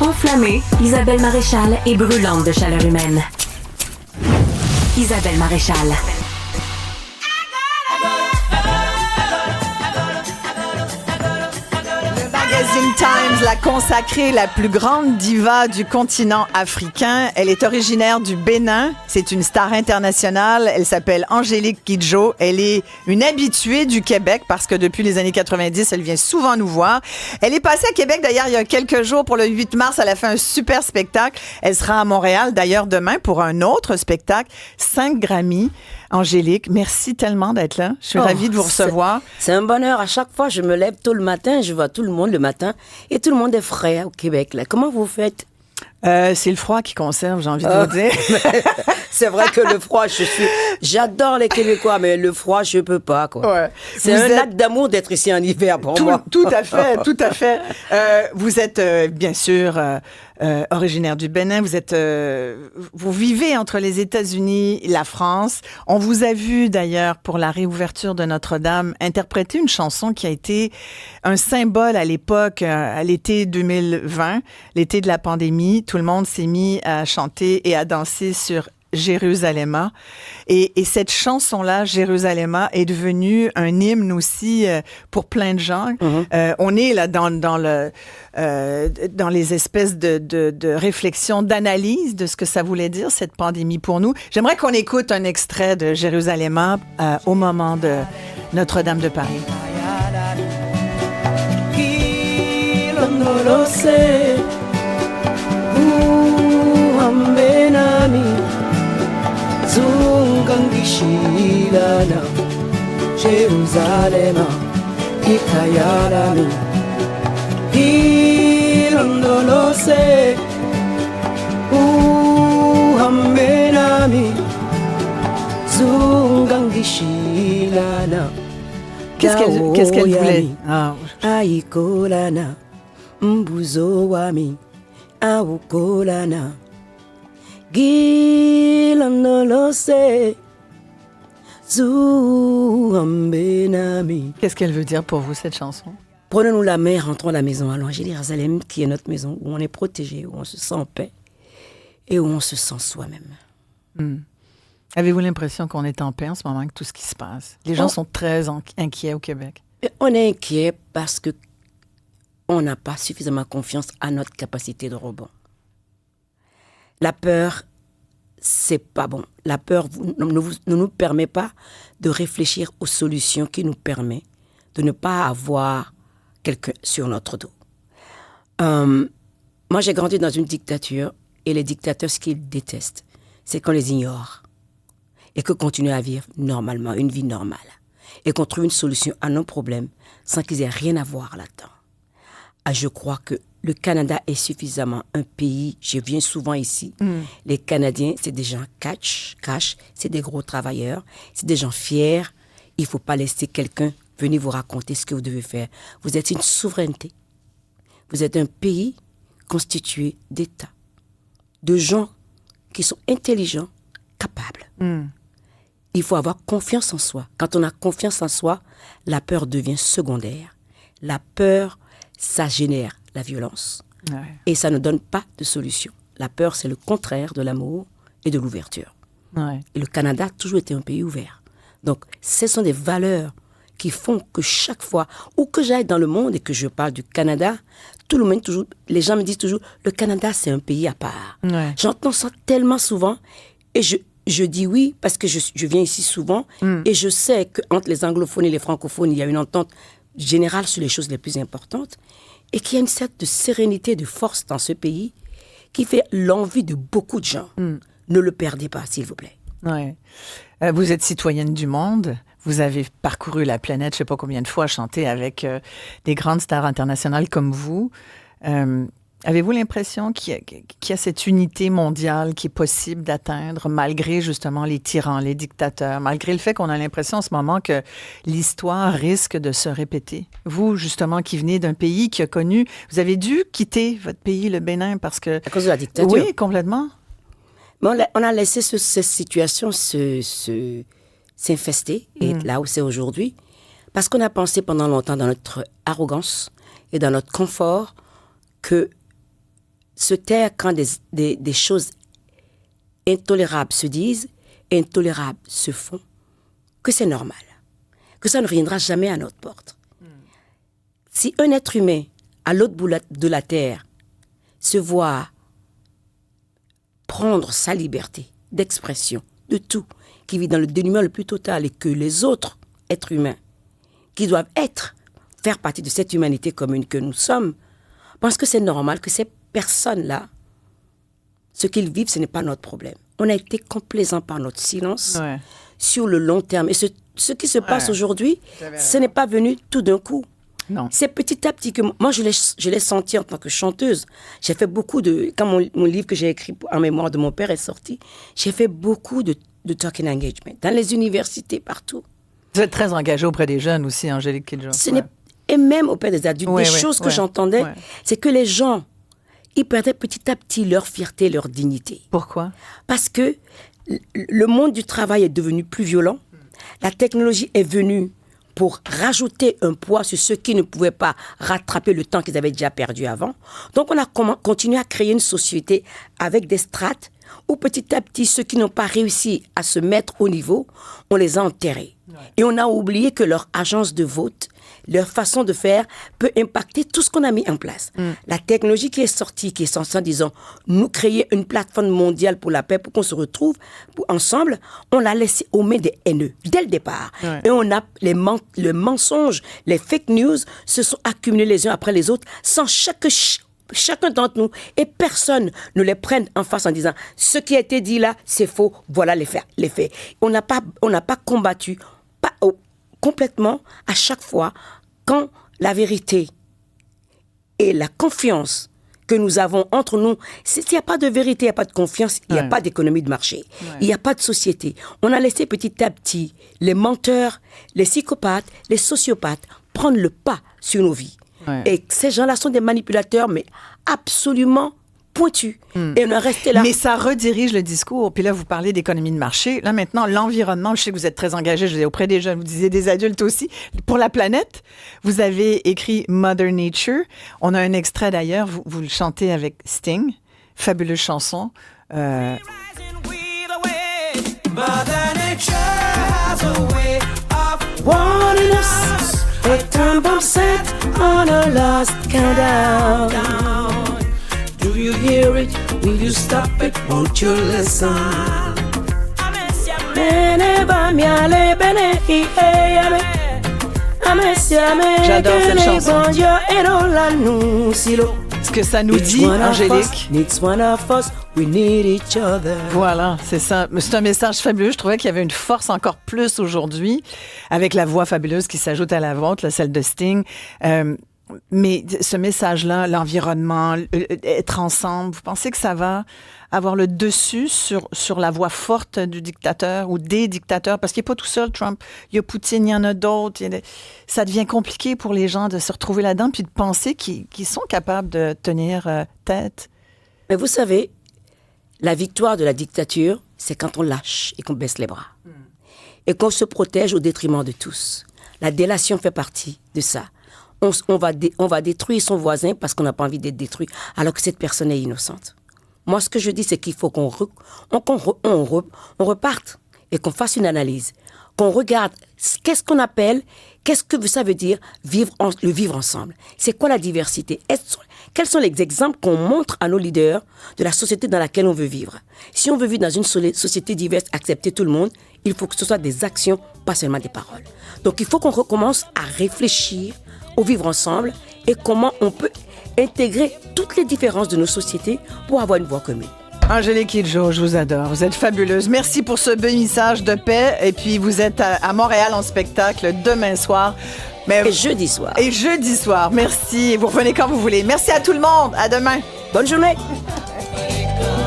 Enflammée, Isabelle Maréchal est brûlante de chaleur humaine. Isabelle Maréchal. Magazine Times l'a consacrée la plus grande diva du continent africain. Elle est originaire du Bénin. C'est une star internationale. Elle s'appelle Angélique Kidjo. Elle est une habituée du Québec parce que depuis les années 90, elle vient souvent nous voir. Elle est passée à Québec d'ailleurs il y a quelques jours pour le 8 mars. Elle a fait un super spectacle. Elle sera à Montréal d'ailleurs demain pour un autre spectacle. 5 Grammy. Angélique, merci tellement d'être là. Je suis ravie de vous recevoir. C'est un bonheur. À chaque fois, je me lève tôt le matin, je vois tout le monde le matin et tout le monde est frais au Québec. Là. Comment vous faites? C'est le froid qui conserve, j'ai envie de vous dire. C'est vrai que le froid, j'adore les Québécois, mais le froid, je peux pas, quoi. Ouais. C'est un acte d'amour d'être ici en hiver pour moi. Tout à fait, tout à fait. Vous êtes, bien sûr, originaire du Bénin. Vous vivez entre les États-Unis et la France. On vous a vu, d'ailleurs, pour la réouverture de Notre-Dame, interpréter une chanson qui a été un symbole à l'époque, à l'été 2020, l'été de la pandémie. Tout le monde s'est mis à chanter et à danser sur Jérusalem. Et cette chanson-là, Jérusalem, est devenue un hymne aussi pour plein de gens. On est là dans les espèces de réflexion, d'analyse de ce que ça voulait dire, cette pandémie pour nous. J'aimerais qu'on écoute un extrait de Jérusalem au moment de Notre-Dame de Paris. Zungangishilana Jerusalema Ikayalami Ilondolose Uhambenami Zungangishilana Qu'est-ce qu'elle voulait? Aikolana Mbuzo wami Aukolana Qu'est-ce qu'elle veut dire pour vous, cette chanson? Prenons-nous la main, rentrons à la maison. Allons à Jérusalem, qui est notre maison, où on est protégé, où on se sent en paix et où on se sent soi-même. Avez-vous l'impression qu'on est en paix en ce moment avec tout ce qui se passe? Les gens sont très inquiets au Québec. On est inquiet parce que on n'a pas suffisamment confiance à notre capacité de rebond. La peur, c'est pas bon. La peur ne nous permet pas de réfléchir aux solutions qui nous permettent de ne pas avoir quelqu'un sur notre dos. Moi, j'ai grandi dans une dictature et les dictateurs, ce qu'ils détestent, c'est qu'on les ignore et qu'on continue à vivre normalement, une vie normale et qu'on trouve une solution à nos problèmes sans qu'ils aient rien à voir là-dedans. Je crois que le Canada est suffisamment un pays, je viens souvent ici, les Canadiens, c'est des gens cash, c'est des gros travailleurs, c'est des gens fiers, il ne faut pas laisser quelqu'un venir vous raconter ce que vous devez faire. Vous êtes une souveraineté, vous êtes un pays constitué d'États, de gens qui sont intelligents, capables. Il faut avoir confiance en soi. Quand on a confiance en soi, la peur devient secondaire. La peur, ça génère la violence. Ouais. Et ça ne donne pas de solution. La peur, c'est le contraire de l'amour et de l'ouverture. Ouais. Et le Canada a toujours été un pays ouvert. Donc, ce sont des valeurs qui font que chaque fois, où que j'aille dans le monde et que je parle du Canada, tout le monde, toujours, les gens me disent toujours, le Canada, c'est un pays à part. Ouais. J'entends ça tellement souvent et je dis oui parce que je viens ici souvent et je sais qu'entre les anglophones et les francophones, il y a une entente générale sur les choses les plus importantes et qu'il y a une sorte de sérénité, de force dans ce pays qui fait l'envie de beaucoup de gens. Ne le perdez pas, s'il vous plaît. Ouais. Vous êtes citoyenne du monde. Vous avez parcouru la planète, je ne sais pas combien de fois, chanté avec des grandes stars internationales comme vous. Avez-vous l'impression qu'il y a cette unité mondiale qui est possible d'atteindre malgré justement les tyrans, les dictateurs, malgré le fait qu'on a l'impression en ce moment que l'histoire risque de se répéter? Vous, justement, qui venez d'un pays qui a connu... Vous avez dû quitter votre pays, le Bénin, parce que... À cause de la dictature. Oui, complètement. Mais on a laissé cette situation s'infester, et là où c'est aujourd'hui, parce qu'on a pensé pendant longtemps dans notre arrogance et dans notre confort que se taire quand des choses intolérables se disent, intolérables se font, que c'est normal, que ça ne reviendra jamais à notre porte. Si un être humain, à l'autre bout de la terre, se voit prendre sa liberté d'expression, de tout, qui vit dans le dénuement le plus total et que les autres êtres humains, qui doivent faire partie de cette humanité commune que nous sommes, pensent que c'est normal que ces personnes-là, ce qu'ils vivent, ce n'est pas notre problème. On a été complaisants par notre silence sur le long terme. Et ce qui se passe aujourd'hui, ce n'est pas venu tout d'un coup. Non. C'est petit à petit que moi, je l'ai senti en tant que chanteuse. J'ai fait beaucoup de... Quand mon livre que j'ai écrit en mémoire de mon père est sorti, j'ai fait beaucoup de talking engagement dans les universités, partout. Vous êtes très engagée auprès des jeunes aussi, Angélique Kidjo. Et même auprès des adultes. Des choses que j'entendais, c'est que les gens, ils perdaient petit à petit leur fierté, leur dignité. Pourquoi? Parce que le monde du travail est devenu plus violent. La technologie est venue pour rajouter un poids sur ceux qui ne pouvaient pas rattraper le temps qu'ils avaient déjà perdu avant. Donc, on a continué à créer une société avec des strates où petit à petit, ceux qui n'ont pas réussi à se mettre au niveau, on les a enterrés. Et on a oublié que leur agence de vote, leur façon de faire peut impacter tout ce qu'on a mis en place. La technologie qui est sortie, qui est censée, en disant, nous créer une plateforme mondiale pour la paix, pour qu'on se retrouve ensemble, on l'a laissé aux mains des haineux, dès le départ. Et on a le mensonge, les fake news se sont accumulés les uns après les autres, sans chacun d'entre nous, et personne ne les prenne en face en disant, ce qui a été dit là, c'est faux, voilà les faits. On n'a pas combattu, complètement, à chaque fois, quand la vérité et la confiance que nous avons entre nous, s'il n'y a pas de vérité, il n'y a pas de confiance, il n'y a pas d'économie de marché, il n'y a pas de société. On a laissé petit à petit les menteurs, les psychopathes, les sociopathes prendre le pas sur nos vies. Et ces gens-là sont des manipulateurs, mais absolument pointus. Et on est resté là. Mais ça redirige le discours. Puis là, vous parlez d'économie de marché. Là, maintenant, l'environnement, je sais que vous êtes très engagé, je disais auprès des jeunes, vous disiez des adultes aussi. Pour la planète, vous avez écrit Mother Nature. On a un extrait d'ailleurs, vous le chantez avec Sting. Fabuleuse chanson. Mother Nature has a way of warning us. A time bomb set on a last countdown. Do you hear it? Will you stop it? Won't you listen? J'adore cette chanson. Ce que ça nous dit, Angélique. Needs one of us. We need each other. Voilà, c'est ça. C'est un message fabuleux. Je trouvais qu'il y avait une force encore plus aujourd'hui avec la voix fabuleuse qui s'ajoute à la vôtre, celle de Sting. Mais ce message-là, l'environnement, être ensemble, vous pensez que ça va avoir le dessus sur la voix forte du dictateur ou des dictateurs? Parce qu'il n'est pas tout seul, Trump. Il y a Poutine, il y en a d'autres. Ça devient compliqué pour les gens de se retrouver là-dedans puis de penser qu'ils sont capables de tenir tête. Mais vous savez, la victoire de la dictature, c'est quand on lâche et qu'on baisse les bras. Et qu'on se protège au détriment de tous. La délation fait partie de ça. On va détruire son voisin parce qu'on n'a pas envie d'être détruit, alors que cette personne est innocente. Moi, ce que je dis, c'est qu'il faut qu'on reparte et qu'on fasse une analyse, qu'on regarde qu'est-ce que ça veut dire le vivre ensemble. C'est quoi la diversité? Quels sont les exemples qu'on montre à nos leaders de la société dans laquelle on veut vivre? Si on veut vivre dans une société diverse, accepter tout le monde, il faut que ce soit des actions, pas seulement des paroles. Donc, il faut qu'on recommence à réfléchir au vivre ensemble et comment on peut intégrer toutes les différences de nos sociétés pour avoir une voie commune. Angélique Kidjo, je vous adore. Vous êtes fabuleuse. Merci pour ce bénissage de paix. Et puis, vous êtes à Montréal en spectacle demain soir. Et jeudi soir. Et jeudi soir. Merci. Vous revenez quand vous voulez. Merci à tout le monde. À demain. Bonne journée.